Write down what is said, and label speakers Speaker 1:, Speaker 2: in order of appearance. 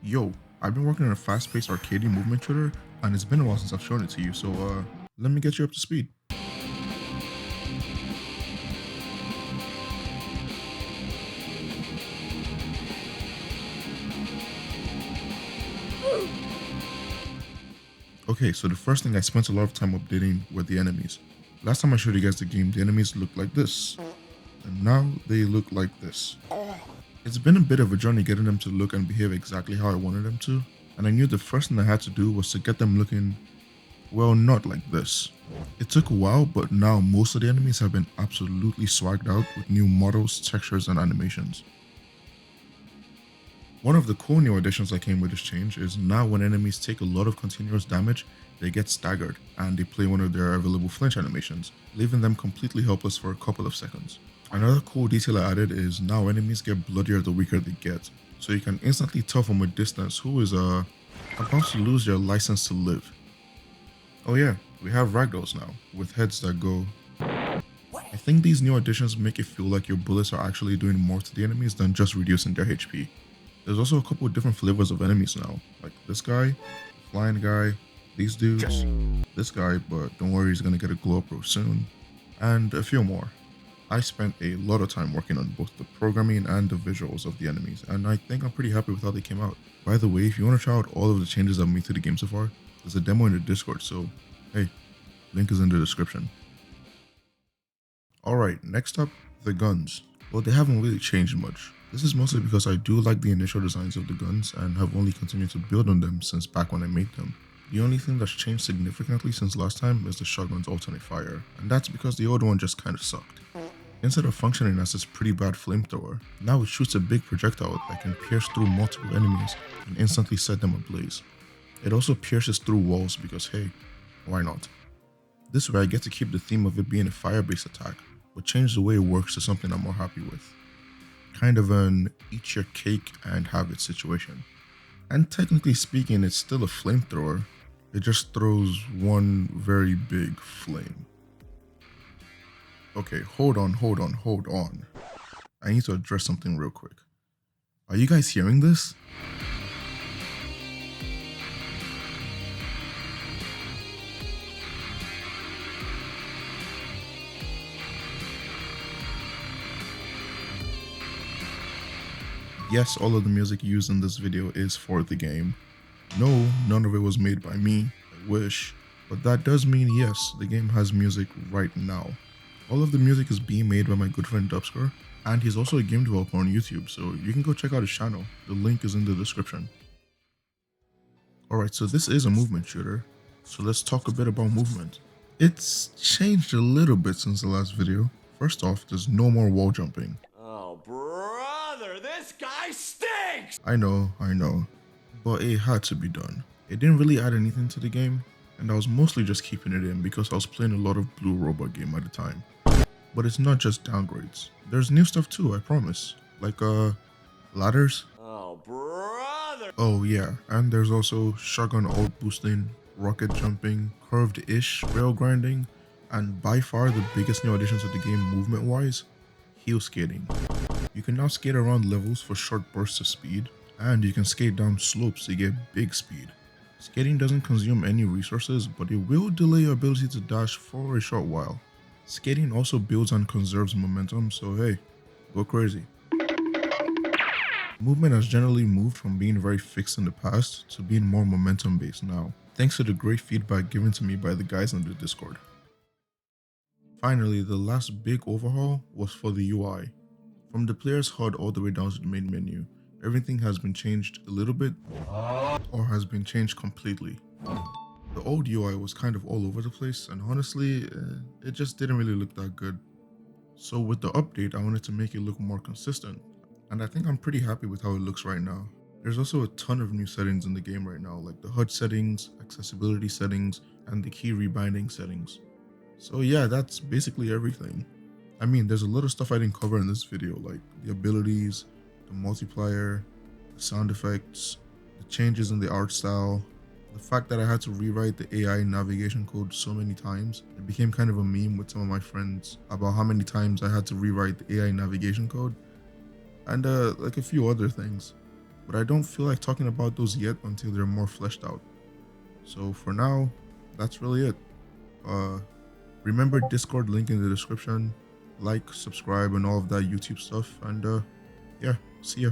Speaker 1: Yo, I've been working on a fast-paced arcadey movement shooter, and it's been a while since I've shown it to you, so let me get you up to speed. Okay, so the first thing I spent a lot of time updating were the enemies. Last time I showed you guys the game, the enemies looked like this, and now they look like this. It's been a bit of a journey getting them to look and behave exactly how I wanted them to, and I knew the first thing I had to do was to get them looking, well, not like this. It took a while, but now most of the enemies have been absolutely swagged out with new models, textures, and animations. One of the cool new additions that came with this change is now when enemies take a lot of continuous damage, they get staggered and they play one of their available flinch animations, leaving them completely helpless for a couple of seconds. Another cool detail I added is now enemies get bloodier the weaker they get, so you can instantly tell from a distance who is about to lose their license to live. Oh yeah, we have ragdolls now, with heads that go. I think these new additions make it feel like your bullets are actually doing more to the enemies than just reducing their HP. There's also a couple of different flavors of enemies now, like this guy, the flying guy, these dudes, this guy, but don't worry, he's gonna get a glow up real soon, and a few more. I spent a lot of time working on both the programming and the visuals of the enemies, and I think I'm pretty happy with how they came out. By the way, if you want to try out all of the changes I've made to the game so far, there's a demo in the Discord, so hey, link is in the description. Alright, next up, the guns. Well, they haven't really changed much. This is mostly because I do like the initial designs of the guns and have only continued to build on them since back when I made them. The only thing that's changed significantly since last time is the shotgun's alternate fire, and that's because the old one just kinda sucked. Instead of functioning as this pretty bad flamethrower, now it shoots a big projectile that can pierce through multiple enemies and instantly set them ablaze. It also pierces through walls because hey, why not? This way I get to keep the theme of it being a fire-based attack, but change the way it works to something I'm more happy with. Kind of an eat your cake and have it situation. And technically speaking, it's still a flamethrower. It just throws one very big flame. Okay, hold on. I need to address something real quick. Are you guys hearing this? Yes, all of the music used in this video is for the game. No, none of it was made by me, I wish, but that does mean yes, the game has music right now. All of the music is being made by my good friend Dubscr, and he's also a game developer on YouTube, so you can go check out his channel. The link is in the description. Alright, so this is a movement shooter, so let's talk a bit about movement. It's changed a little bit since the last video. First off, there's no more wall jumping.
Speaker 2: Oh, brother, this guy stinks!
Speaker 1: I know, but it had to be done. It didn't really add anything to the game, and I was mostly just keeping it in because I was playing a lot of Blue Robot game at the time. But it's not just downgrades. There's new stuff too, I promise. Like, ladders.
Speaker 2: Oh, brother!
Speaker 1: Oh yeah, and there's also shotgun alt boosting, rocket jumping, curved-ish rail grinding, and by far the biggest new additions to the game movement-wise, heel skating. You can now skate around levels for short bursts of speed, and you can skate down slopes to get big speed. Skating doesn't consume any resources, but it will delay your ability to dash for a short while. Skating also builds and conserves momentum, so hey, go crazy. Movement has generally moved from being very fixed in the past to being more momentum based now, thanks to the great feedback given to me by the guys on the Discord. Finally, the last big overhaul was for the UI. From the player's HUD all the way down to the main menu, everything has been changed a little bit, or has been changed completely. The old UI was kind of all over the place, and honestly, it just didn't really look that good. So with the update, I wanted to make it look more consistent, and I think I'm pretty happy with how it looks right now. There's also a ton of new settings in the game right now, like the HUD settings, accessibility settings, and the key rebinding settings. So yeah, that's basically everything. I mean, there's a lot of stuff I didn't cover in this video, like the abilities, the multiplier, the sound effects, the changes in the art style, the fact that I had to rewrite the AI navigation code so many times. It became kind of a meme with some of my friends about how many times I had to rewrite the AI navigation code, and like a few other things. but I don't feel like talking about those yet until they're more fleshed out. So for now, that's really it. Remember Discord link in the description, like, subscribe, and all of that YouTube stuff, and yeah, see ya.